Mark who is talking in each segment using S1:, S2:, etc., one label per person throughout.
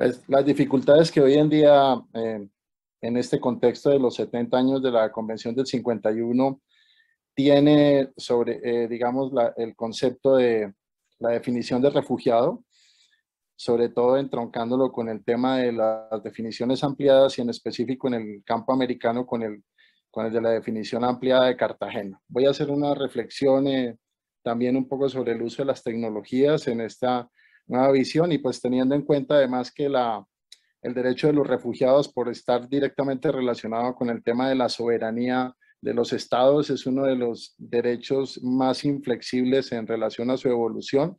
S1: Pues, las dificultades que hoy en día, en este contexto de los 70 años de la Convención del 51, tiene sobre, digamos, el concepto de la definición de refugiado, sobre todo entroncándolo con el tema de las definiciones ampliadas y en específico en el campo americano con el de la definición ampliada de Cartagena. Voy a hacer una reflexión también un poco sobre el uso de las tecnologías en esta nueva visión y pues teniendo en cuenta además que el derecho de los refugiados, por estar directamente relacionado con el tema de la soberanía de los estados, es uno de los derechos más inflexibles en relación a su evolución,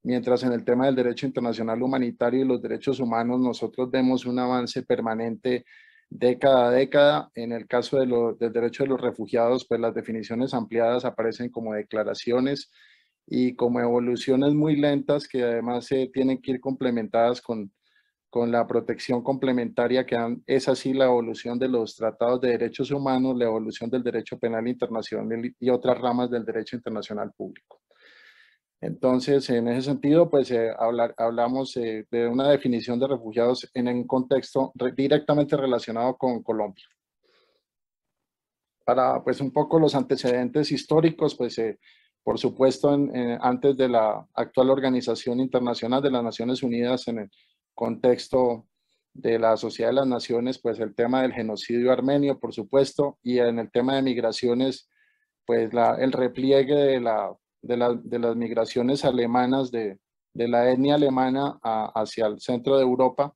S1: mientras en el tema del derecho internacional humanitario y los derechos humanos nosotros vemos un avance permanente década a década. En el caso del derecho de los refugiados, pues las definiciones ampliadas aparecen como declaraciones y como evoluciones muy lentas que además se tienen que ir complementadas con la protección complementaria es así la evolución de los tratados de derechos humanos, la evolución del derecho penal internacional y otras ramas del derecho internacional público. Entonces, en ese sentido, pues hablamos de una definición de refugiados en un contexto directamente relacionado con Colombia. Para, pues, un poco los antecedentes históricos, pues, por supuesto, antes de la actual Organización Internacional de las Naciones Unidas, en el contexto de la Sociedad de las Naciones, pues el tema del genocidio armenio, por supuesto, y en el tema de migraciones, pues el repliegue de las migraciones alemanas, de la etnia alemana hacia el centro de Europa,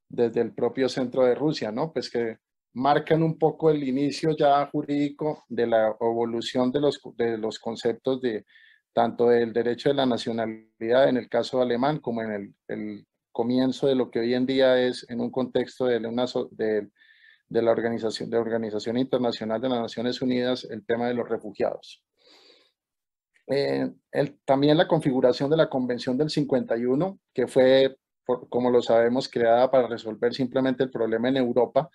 S1: desde el propio centro de Rusia, ¿no? Pues que marcan un poco el inicio ya jurídico de la evolución de los conceptos de tanto del derecho de la nacionalidad en el caso alemán como en el comienzo de lo que hoy en día es en un contexto de la Organización Internacional de las Naciones Unidas, el tema de los refugiados. También la configuración de la Convención del 51, que fue, como lo sabemos, creada para resolver simplemente el problema en Europa,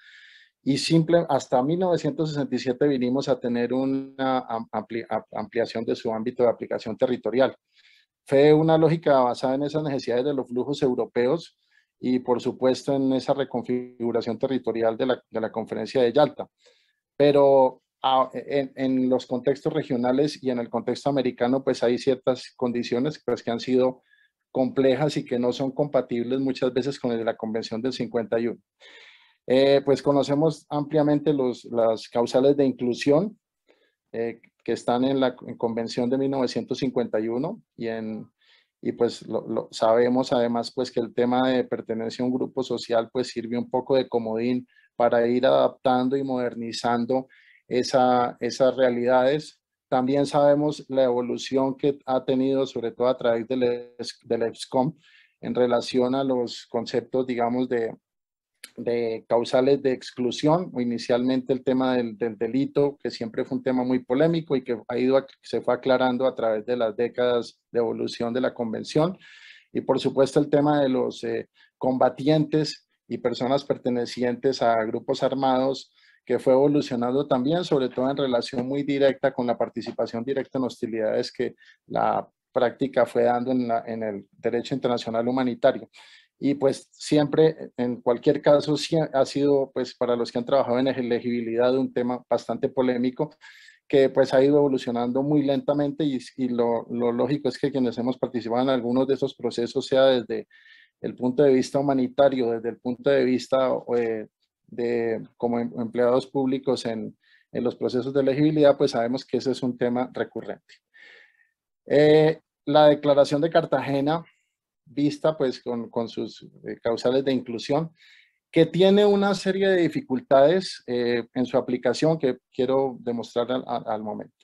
S1: y hasta 1967 vinimos a tener una ampliación de su ámbito de aplicación territorial. Fue una lógica basada en esas necesidades de los flujos europeos y, por supuesto, en esa reconfiguración territorial de la Conferencia de Yalta. Pero en los contextos regionales y en el contexto americano, pues hay ciertas condiciones pues, que han sido complejas y que no son compatibles muchas veces con el de la Convención del 51. Pues conocemos ampliamente las causales de inclusión que están en la Convención de 1951 y pues sabemos además pues que el tema de pertenencia a un grupo social pues sirve un poco de comodín para ir adaptando y modernizando esas realidades. También sabemos la evolución que ha tenido, sobre todo a través del EPSCOM, en relación a los conceptos, digamos, de causales de exclusión, o inicialmente el tema del delito, que siempre fue un tema muy polémico y que se fue aclarando a través de las décadas de evolución de la convención, y por supuesto el tema de los combatientes y personas pertenecientes a grupos armados, que fue evolucionando también, sobre todo en relación muy directa con la participación directa en hostilidades que la práctica fue dando en el derecho internacional humanitario. Y pues siempre, en cualquier caso, ha sido, pues para los que han trabajado en elegibilidad, un tema bastante polémico que pues ha ido evolucionando muy lentamente y lo lógico es que quienes hemos participado en algunos de esos procesos, sea desde el punto de vista humanitario, desde el punto de vista como empleados públicos en los procesos de elegibilidad, pues sabemos que ese es un tema recurrente. La Declaración de Cartagena, vista pues con sus causales de inclusión, que tiene una serie de dificultades en su aplicación que quiero demostrar al momento.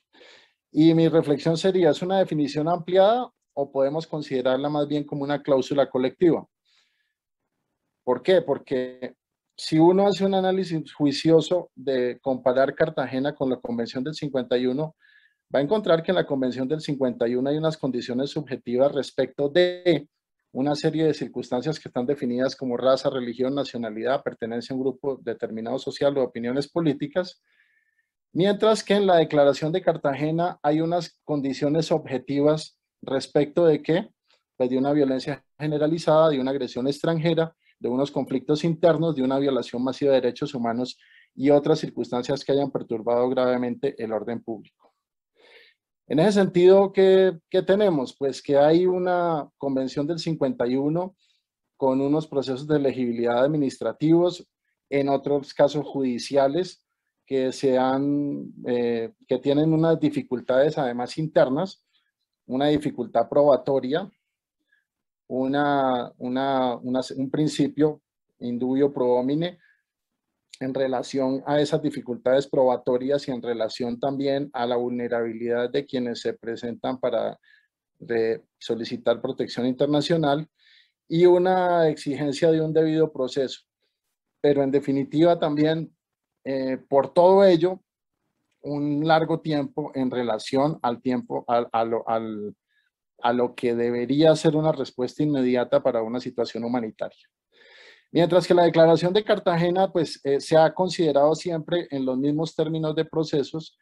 S1: Y mi reflexión sería, ¿es una definición ampliada o podemos considerarla más bien como una cláusula colectiva? ¿Por qué? Porque si uno hace un análisis juicioso de comparar Cartagena con la Convención del 51, va a encontrar que en la Convención del 51 hay unas condiciones subjetivas respecto de una serie de circunstancias que están definidas como raza, religión, nacionalidad, pertenencia a un grupo determinado social o opiniones políticas, mientras que en la Declaración de Cartagena hay unas condiciones objetivas respecto de qué, pues de una violencia generalizada, de una agresión extranjera, de unos conflictos internos, de una violación masiva de derechos humanos y otras circunstancias que hayan perturbado gravemente el orden público. En ese sentido, ¿qué tenemos? Pues que hay una convención del 51 con unos procesos de elegibilidad administrativos, en otros casos judiciales, que que tienen unas dificultades además internas, una dificultad probatoria, un principio indubio pro homine en relación a esas dificultades probatorias y en relación también a la vulnerabilidad de quienes se presentan para solicitar protección internacional y una exigencia de un debido proceso. Pero en definitiva también, por todo ello, un largo tiempo en relación al tiempo, a lo que debería ser una respuesta inmediata para una situación humanitaria. Mientras que la Declaración de Cartagena pues, se ha considerado siempre en los mismos términos de procesos,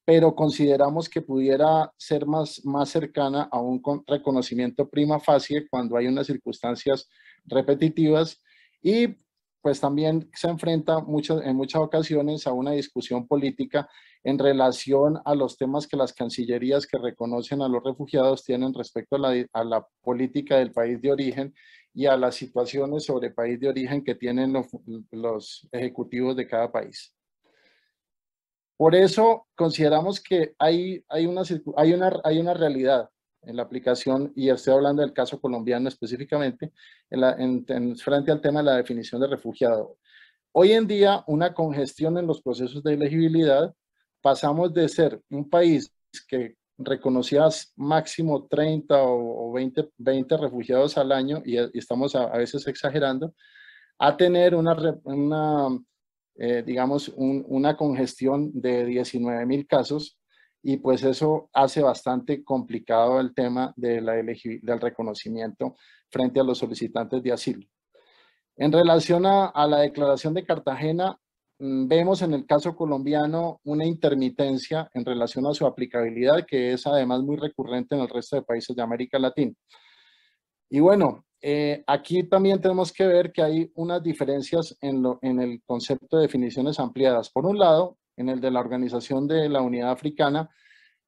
S1: pero consideramos que pudiera ser más cercana a un reconocimiento prima facie cuando hay unas circunstancias repetitivas y pues también se enfrenta en muchas ocasiones a una discusión política en relación a los temas que las cancillerías que reconocen a los refugiados tienen respecto a la política del país de origen y a las situaciones sobre país de origen que tienen los ejecutivos de cada país. Por eso consideramos que hay una realidad en la aplicación, y estoy hablando del caso colombiano específicamente, frente al tema de la definición de refugiado. Hoy en día, una congestión en los procesos de elegibilidad, pasamos de ser un país que reconocía máximo 30 o 20 refugiados al año, y estamos a veces exagerando, a tener digamos, una congestión de 19,000 casos, y pues eso hace bastante complicado el tema del reconocimiento frente a los solicitantes de asilo. En relación a la Declaración de Cartagena, vemos en el caso colombiano una intermitencia en relación a su aplicabilidad, que es además muy recurrente en el resto de países de América Latina. Y bueno, aquí también tenemos que ver que hay unas diferencias en el concepto de definiciones ampliadas. Por un lado, en el de la Organización de la Unidad Africana,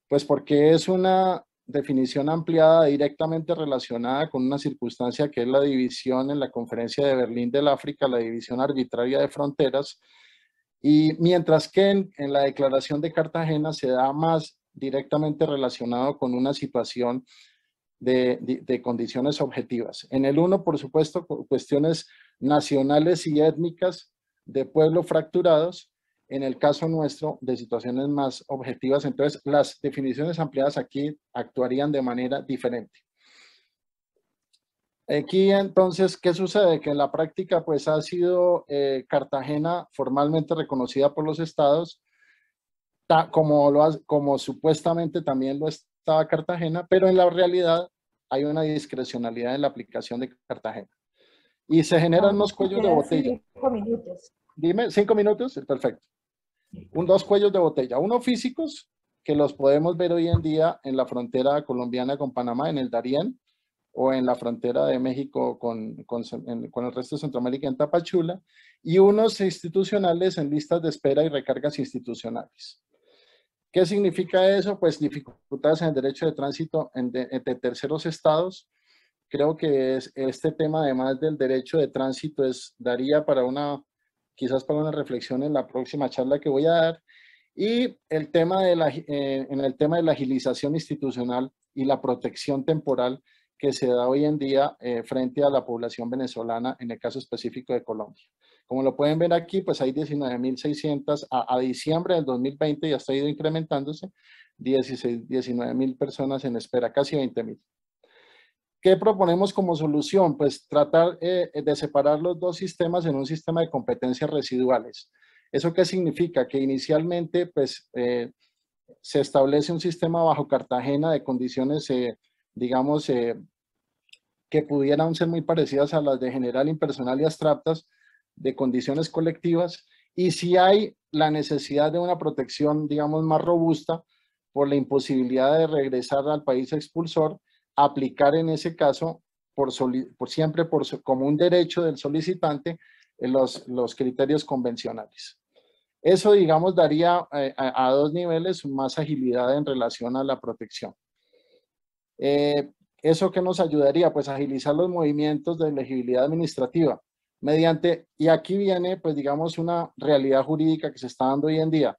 S1: pues porque es una definición ampliada directamente relacionada con una circunstancia que es la división en la Conferencia de Berlín del África, la división arbitraria de fronteras, y mientras que en la Declaración de Cartagena se da más directamente relacionado con una situación de condiciones objetivas. En el uno, por supuesto, cuestiones nacionales y étnicas de pueblos fracturados, en el caso nuestro, de situaciones más objetivas. Entonces, las definiciones ampliadas aquí actuarían de manera diferente. Aquí, entonces, ¿qué sucede? Que en la práctica, pues, ha sido Cartagena formalmente reconocida por los estados, como supuestamente también lo estaba Cartagena, pero en la realidad hay una discrecionalidad en la aplicación de Cartagena. Y se generan unos cuellos de botella.
S2: 5 minutos.
S1: Dime, 5 minutos, perfecto. Dos cuellos de botella. Uno físicos, que los podemos ver hoy en día en la frontera colombiana con Panamá, en el Darién, o en la frontera de México con el resto de Centroamérica en Tapachula, y unos institucionales en listas de espera y recargas institucionales. ¿Qué significa eso? Pues dificultades en el derecho de tránsito entre terceros estados. Creo que este tema, además del derecho de tránsito, daría para quizás para una reflexión en la próxima charla que voy a dar. Y el tema en el tema de la agilización institucional y la protección temporal que se da hoy en día frente a la población venezolana, en el caso específico de Colombia. Como lo pueden ver aquí, pues hay 19,600 a diciembre del 2020, ya ha ido incrementándose, 19,000 personas en espera, casi 20,000. ¿Qué proponemos como solución? Pues tratar de separar los dos sistemas en un sistema de competencias residuales. ¿Eso qué significa? Que inicialmente pues, se establece un sistema bajo Cartagena de condiciones, digamos, que pudieran ser muy parecidas a las de general, impersonal y abstractas, de condiciones colectivas, y si hay la necesidad de una protección, digamos, más robusta por la imposibilidad de regresar al país expulsor, aplicar en ese caso siempre como un derecho del solicitante los criterios convencionales. Eso, digamos, daría a dos niveles más agilidad en relación a la protección. ¿Eso qué nos ayudaría? Pues agilizar los movimientos de elegibilidad administrativa mediante, y aquí viene, pues digamos, una realidad jurídica que se está dando hoy en día,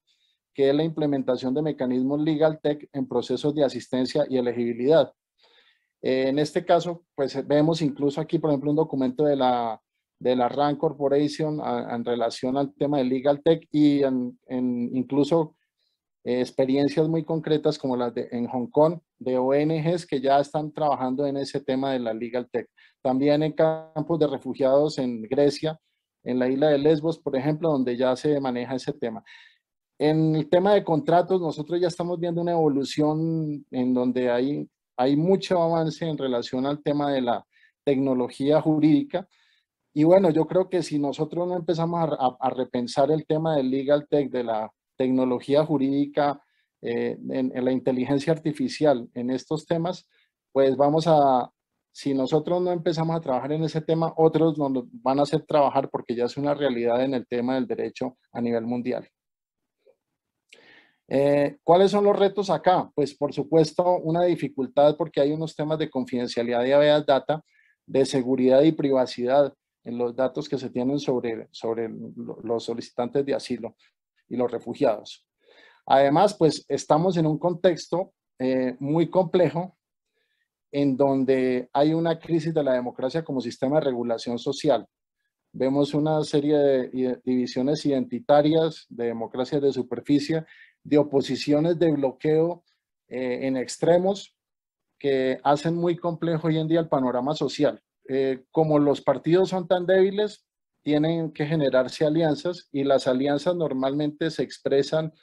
S1: que es la implementación de mecanismos Legal Tech en procesos de asistencia y elegibilidad. En este caso, pues vemos incluso aquí, por ejemplo, un documento de la RAND Corporation en relación al tema de Legal Tech y incluso experiencias muy concretas como las en Hong Kong de ONGs que ya están trabajando en ese tema de la Legal Tech. También en campos de refugiados en Grecia, en la isla de Lesbos, por ejemplo, donde ya se maneja ese tema. En el tema de contratos, nosotros ya estamos viendo una evolución en donde hay mucho avance en relación al tema de la tecnología jurídica. Y bueno, yo creo que si nosotros no empezamos a repensar el tema del Legal Tech, de la tecnología jurídica, en la inteligencia artificial, en estos temas, pues si nosotros no empezamos a trabajar en ese tema, otros nos lo van a hacer trabajar porque ya es una realidad en el tema del derecho a nivel mundial. ¿Cuáles son los retos acá? Pues por supuesto una dificultad porque hay unos temas de confidencialidad de habeas data, de seguridad y privacidad en los datos que se tienen sobre los solicitantes de asilo y los refugiados. Además, pues estamos en un contexto muy complejo en donde hay una crisis de la democracia como sistema de regulación social. Vemos una serie de divisiones identitarias, de democracias de superficie, de oposiciones de bloqueo en extremos que hacen muy complejo hoy en día el panorama social. Como los partidos son tan débiles, tienen que generarse alianzas y las alianzas normalmente se expresan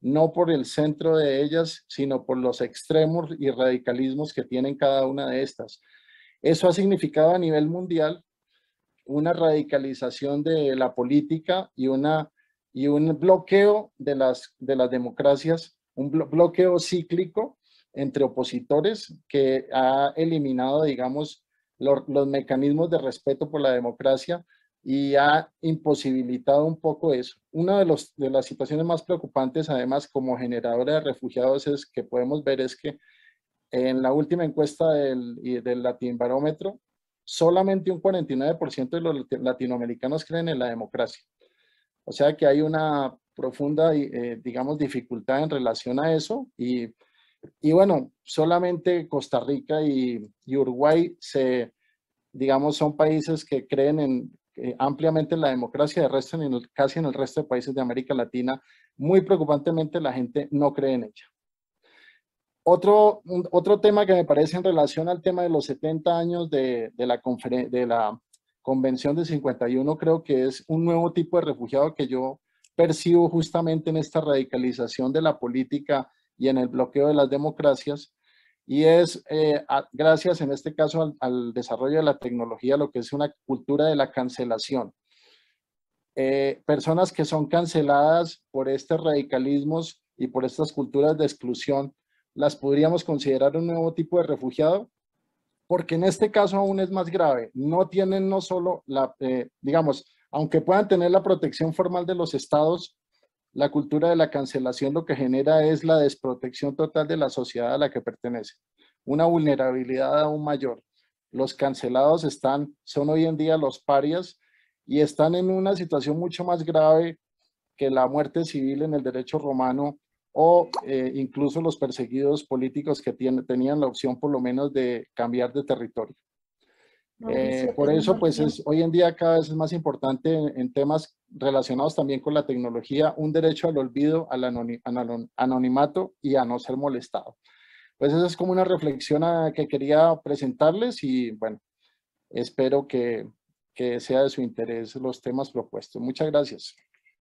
S1: no por el centro de ellas, sino por los extremos y radicalismos que tienen cada una de estas. Eso ha significado a nivel mundial una radicalización de la política y un bloqueo de las democracias, un bloqueo cíclico entre opositores que ha eliminado, digamos, los mecanismos de respeto por la democracia y ha imposibilitado un poco eso. Una de las situaciones más preocupantes, además, como generadora de refugiados, que podemos ver es que en la última encuesta del Latinbarómetro, solamente un 49% de los latinoamericanos creen en la democracia. O sea que hay una profunda, digamos, dificultad en relación a eso. Y bueno, solamente Costa Rica y Uruguay digamos, son países que creen ampliamente en la democracia, de resto, casi en el resto de países de América Latina, muy preocupantemente la gente no cree en ella. Otro tema que me parece en relación al tema de los 70 años de la Convención de 51, creo que es un nuevo tipo de refugiado que yo percibo justamente en esta radicalización de la política y en el bloqueo de las democracias, y es gracias en este caso al desarrollo de la tecnología, lo que es una cultura de la cancelación. Personas que son canceladas por estos radicalismos y por estas culturas de exclusión, las podríamos considerar un nuevo tipo de refugiado, porque en este caso aún es más grave. No tienen no solo digamos, aunque puedan tener la protección formal de los estados, la cultura de la cancelación lo que genera es la desprotección total de la sociedad a la que pertenece, una vulnerabilidad aún mayor. Los cancelados son hoy en día los parias y están en una situación mucho más grave que la muerte civil en el derecho romano o incluso los perseguidos políticos que tenían la opción por lo menos de cambiar de territorio.
S2: Mauricio,
S1: Por
S2: tengo
S1: eso,
S2: más
S1: pues
S2: tiempo.
S1: hoy en día cada vez es más importante en temas relacionados también con la tecnología, un derecho al olvido, al anonimato y a no ser molestado. Pues esa es como una reflexión que quería presentarles y bueno, espero que sea de su interés los temas propuestos. Muchas gracias.